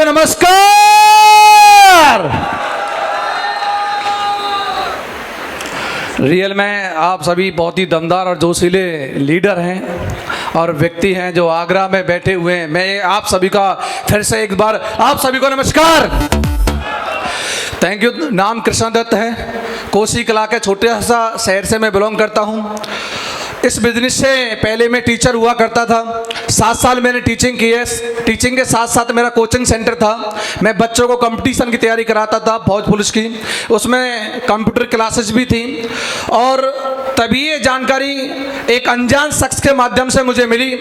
नमस्कार। रियल में आप सभी बहुत ही दमदार और जोशीले लीडर हैं और व्यक्ति हैं जो आगरा में बैठे हुए हैं। मैं आप सभी का फिर से एक बार आप सभी को नमस्कार, थैंक यू। नाम कृष्ण दत्त है, कोसी कला के छोटे सा शहर से मैं बिलोंग करता हूँ। इस बिजनेस से पहले मैं टीचर हुआ करता था। 7 साल मैंने टीचिंग की है। टीचिंग के साथ साथ मेरा कोचिंग सेंटर था। मैं बच्चों को कंपटीशन की तैयारी कराता था, फौज पुलिस की। उसमें कंप्यूटर क्लासेस भी थी और तभी ये जानकारी एक अनजान शख्स के माध्यम से मुझे मिली।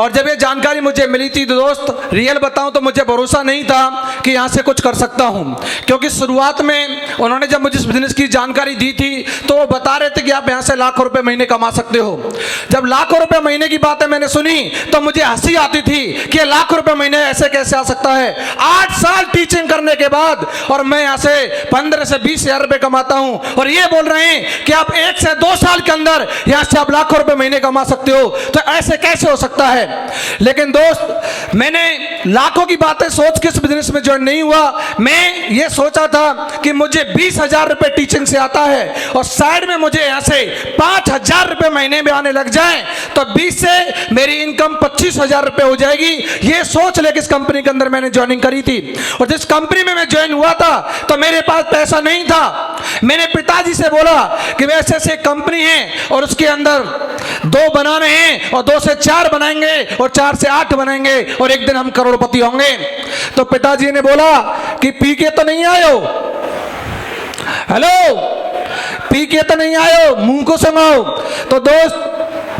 और जब ये जानकारी मुझे मिली थी तो दोस्त रियल बताऊं तो मुझे भरोसा नहीं था कि यहाँ से कुछ कर सकता हूँ, क्योंकि शुरुआत में उन्होंने जब मुझे इस बिजनेस की जानकारी दी थी तो वो बता रहे थे कि आप यहाँ से लाखों रुपए महीने कमा सकते हो। जब लाखों रुपए महीने की बातें मैंने सुनी तो मुझे हंसी आती थी कि लाखों रुपए महीने ऐसे कैसे आ सकता है। 8 साल टीचिंग करने के बाद और मैं यहाँ से 15 से 20 हजार रुपए कमाता हूँ और ये बोल रहे हैं कि आप 1 से 2 साल के अंदर यहाँ से आप लाखों रुपए महीने कमा सकते हो, तो ऐसे कैसे हो सकता है। लेकिन दोस्त मैंने लाखों की बातें सोच के इस बिजनेस में ज्वाइन नहीं हुआ। मैं ये सोचा था कि मुझे 20,000 रुपए टीचिंग से आता है और साइड में मुझे यहाँ से 5,000 रुपए महीने में आने लग जाए तो 20 से मेरी इनकम 25,000 रुपए हो जाएगी। ये सोच लेकर इस कंपनी के अंदर मैंने ज्वाइनिंग करी थी। और जिस कंपनी में मैं ज्वाइन हुआ था तो मेरे पास पैसा नहीं था। मैंने पिताजी से बोला कि वैसे ऐसे कंपनी है और उसके अंदर 2 बनाने हैं और 2 से 4 बनाएंगे और 4 से 8 बनाएंगे और एक दिन हम करोड़पति होंगे। तो पिताजी ने बोला कि पी के तो नहीं आयो, हेलो, पी के तो नहीं आयो, मुंह को सुनाओ। तो दोस्त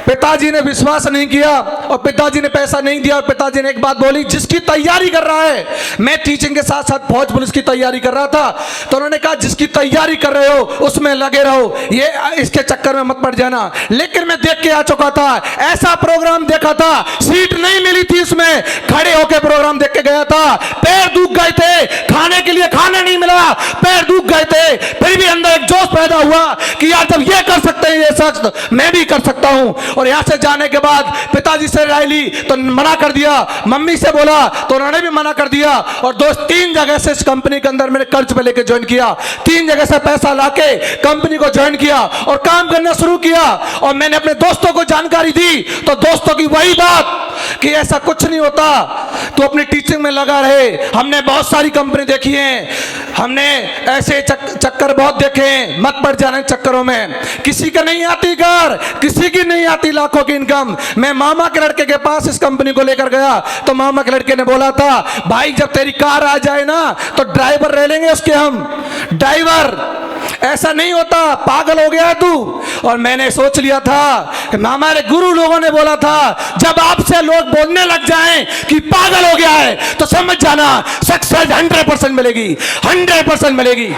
पिताजी ने विश्वास नहीं किया और पिताजी ने पैसा नहीं दिया और पिताजी ने एक बात बोली, जिसकी तैयारी कर रहा है, मैं टीचिंग के साथ साथ फौज पुलिस की तैयारी कर रहा था, तो उन्होंने कहा जिसकी तैयारी कर रहे हो उसमें लगे रहो, ये इसके चक्कर में मत पड़ जाना। लेकिन मैं देख के आ चुका था, ऐसा प्रोग्राम देखा था, सीट नहीं मिली थी उसमें, खड़े होकर प्रोग्राम देख के गया था, पैर दुख गए थे, खाने के लिए खाना नहीं मिला, पैर दुख गए थे, फिर भी अंदर एक जोश पैदा हुआ कि यार जब ये कर सकते हैं ये शख्स, मैं भी कर सकता हूं। और यहां से जाने के बाद पिताजी से राय ली तो मना कर दिया, मम्मी से बोला तो उन्होंने भी मना कर दिया। और दोस्त 3 जगह से इस कंपनी के अंदर मैंने कर्ज पे लेके ज्वाइन किया, 3 जगह से पैसा लाके कंपनी को ज्वाइन किया और काम करना शुरू किया। और मैंने अपने दोस्तों को जानकारी दी तो दोस्तों की वही बात कि ऐसा कुछ नहीं होता, तो अपनी टीचिंग में लगा रहे। हमने बहुत सारी कंपनी देखी है, हमने ऐसे चक्कर बहुत देखे हैं, मत पड़ जाने चक्करों में। किसी का नहीं आती घर, किसी की नहीं आती लाखों की इनकम। मैं मामा के लड़के के पास इस कंपनी को लेकर गया तो मामा के लड़के ने बोला था, भाई जब तेरी कार आ जाए ना तो ड्राइवर रह लेंगे उसके हम, ड्राइवर। ऐसा नहीं होता, पागल हो गया है तू। और मैंने सोच लिया था कि हमारे गुरु लोगों ने बोला था जब आपसे लोग बोलने लग जाएं कि पागल हो गया है तो समझ जाना सक्सेस 100% मिलेगी, 100% मिलेगी।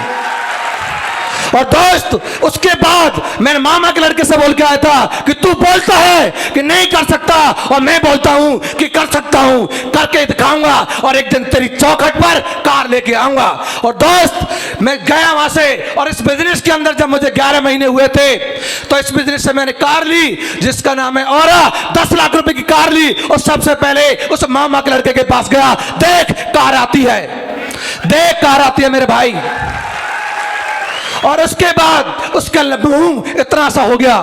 और दोस्त उसके बाद मैंने मामा के लड़के से बोल के आया था कि तू बोलता है कि नहीं कर सकता और मैं बोलता हूं कि कर सकता हूं, करके दिखाऊंगा और एक दिन तेरी चौखट पर कार लेके आऊंगा। और दोस्त मैं गया वहां से और इस बिजनेस के अंदर जब मुझे 11 महीने हुए थे तो इस बिजनेस से मैंने कार ली जिसका नाम है औरा, 10 लाख रुपए की कार ली। और सबसे पहले उस मामा के लड़के के पास गया, देख कार आती है, देख कार आती है मेरे भाई। और उसके बाद उसका मुंह इतना सा हो गया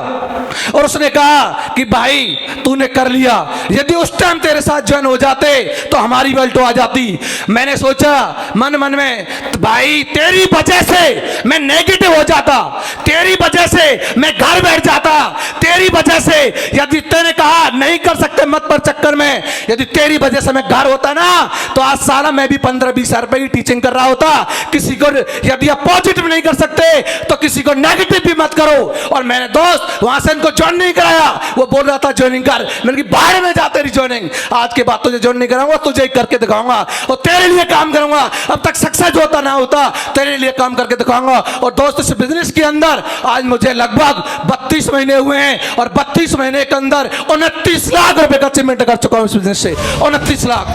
और उसने कहा कि भाई तूने कर लिया, यदि उस टाइम तेरे साथ ज्वाइन हो जाते तो हमारी बेल्टो आ जाती। मैंने सोचा मन मन में, भाई तेरी वजह से मैं नेगेटिव हो जाता, तेरी वजह से मैं घर बैठ जाता, तेरी वजह से यदि तूने कहा नहीं कर सकते मत पर चक्कर में, यदि तेरी वजह से मैं घर होता ना तो आज सारा मैं भी 15-20 हजार रुपए की टीचिंग कर रहा होता। किसी को यदि आप पॉजिटिव नहीं कर सकते तो किसी को नेगेटिव भी मत करो। और मैंने दोस्त वहां से इनको ज्वाइन नहीं कराया, वो बोल रहा था ज्वाइनिंग कर, मैंने कहा बाहर में जाते रही ज्वाइनिंग, आज के बाद तुझे ज्वाइन नहीं कराऊंगा, तुझे करके दिखाऊंगा और तेरे लिए काम करूंगा। अब तक सक्सेस होता ना होता, तेरे लिए काम करके दिखाऊंगा। और दोस्त इस बिजनेस के अंदर आज मुझे लगभग 32 महीने हुए हैं और 32 महीने के अंदर 29 लाख रुपए का अचीवमेंट कर चुका हूं इस बिजनेस से, 29 लाख।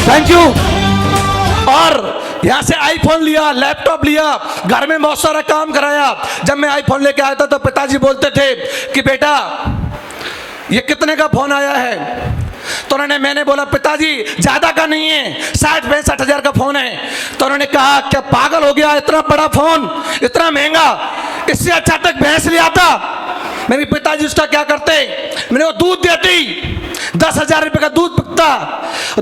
Thank you. और यहाँ से आईफोन लिया, लैपटॉप लिया, घर में बहुत सारा काम कराया। जब मैं आईफोन लेके आया था तो पिताजी बोलते थे कि बेटा ये कितने का फोन आया है, तो उन्होंने, मैंने बोला पिताजी ज़्यादा का नहीं है, 60-65 हज़ार का फ़ोन है। तो उन्होंने कहा क्या पागल हो गया, इतना बड़ा फ़ोन, इतना महंगा, इससे अच्छा तक भैंस ले आता। मेरे पिताजी उसका क्या करते, मैंने वो दूध देती, 10,000 रुपये का दूध बिकता,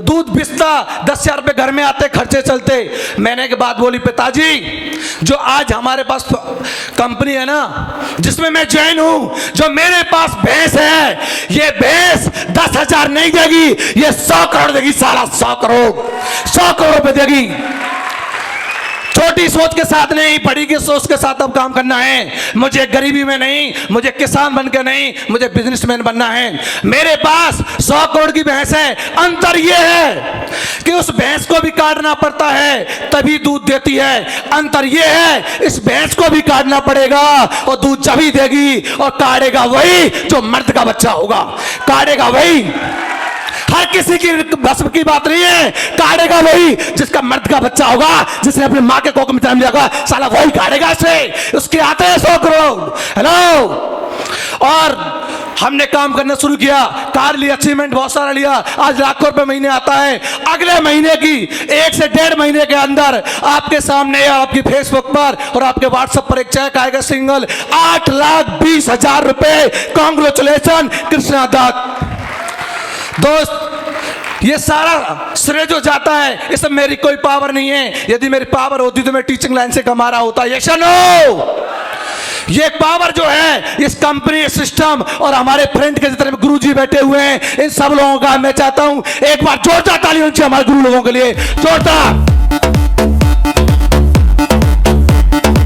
दूध बिकता, 10,000 रुपये घर में आते, खर्चे चलते। मैंने के बाद बोली पिताजी जो आज हमारे पास कंपनी है ना जिसमें मैं ज्वाइन हूं, जो मेरे पास भैंस है, ये भैंस 10,000 नहीं देगी, ये 100 करोड़ देगी, साला 100 करोड़ रुपए देगी। छोटी सोच के साथ नहीं, बड़ी की सोच के साथ अब काम करना है। मुझे गरीबी में नहीं, मुझे किसान बनकर नहीं, मुझे बिजनेसमैन बनना है। मेरे पास 100 करोड़ की भैंस है। अंतर यह है कि उस भैंस को भी काटना पड़ता है तभी दूध देती है। अंतर यह है इस भैंस को भी काटना पड़ेगा और दूध जभी देगी, और काटेगा वही जो मर्द का बच्चा होगा, काटेगा वही। हर किसी की बस की बात नहीं है, काटेगा वही जिसका मर्द का बच्चा होगा, जिसने अपनी माँ के कोख में जन्म लिया होगा, साला वही काटेगा इसे। उसके आते हैं 100 करोड़। हेलो, और हमने काम करना शुरू किया, कार लिया, अचीवमेंट बहुत सारा लिया, आज लाखों रुपए महीने आता है। अगले महीने की 1 से 1.5 महीने के अंदर आपके सामने, आपकी फेसबुक पर और आपके व्हाट्सएप पर एक चेक आएगा सिंगल, 8,20,000 रुपए। कांग्रेचुलेशन कृष्णा दत्त। दोस्त, ये सारा श्रेय जो जाता है, इसमें मेरी कोई पावर नहीं है। यदि मेरी पावर होती तो मैं टीचिंग लाइन से कमा रहा होता। यस नो, ये पावर जो है इस कंपनी, सिस्टम और हमारे फ्रेंड के जितने गुरुजी बैठे हुए हैं, इन सब लोगों का मैं चाहता हूं एक बार जोरदार ताली होनी चाहिए हमारे गुरु लोगों के लिए, जोरदार।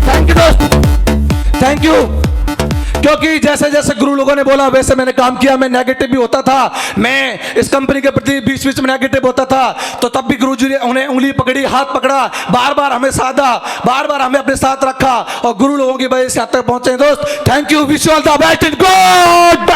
थैंक यू दोस्त, थैंक यू। क्योंकि जैसे जैसे गुरु लोगों ने बोला वैसे मैंने काम किया। मैं नेगेटिव भी होता था, मैं इस कंपनी के प्रति बीच बीच में नेगेटिव होता था, तो तब भी गुरुजी ने उन्हें उंगली पकड़ी, हाथ पकड़ा, बार बार हमें साधा, बार बार हमें अपने साथ रखा, और गुरु लोगों की वजह से यहाँ तक पहुंचे। दोस्त thank you, wish you all the best in God.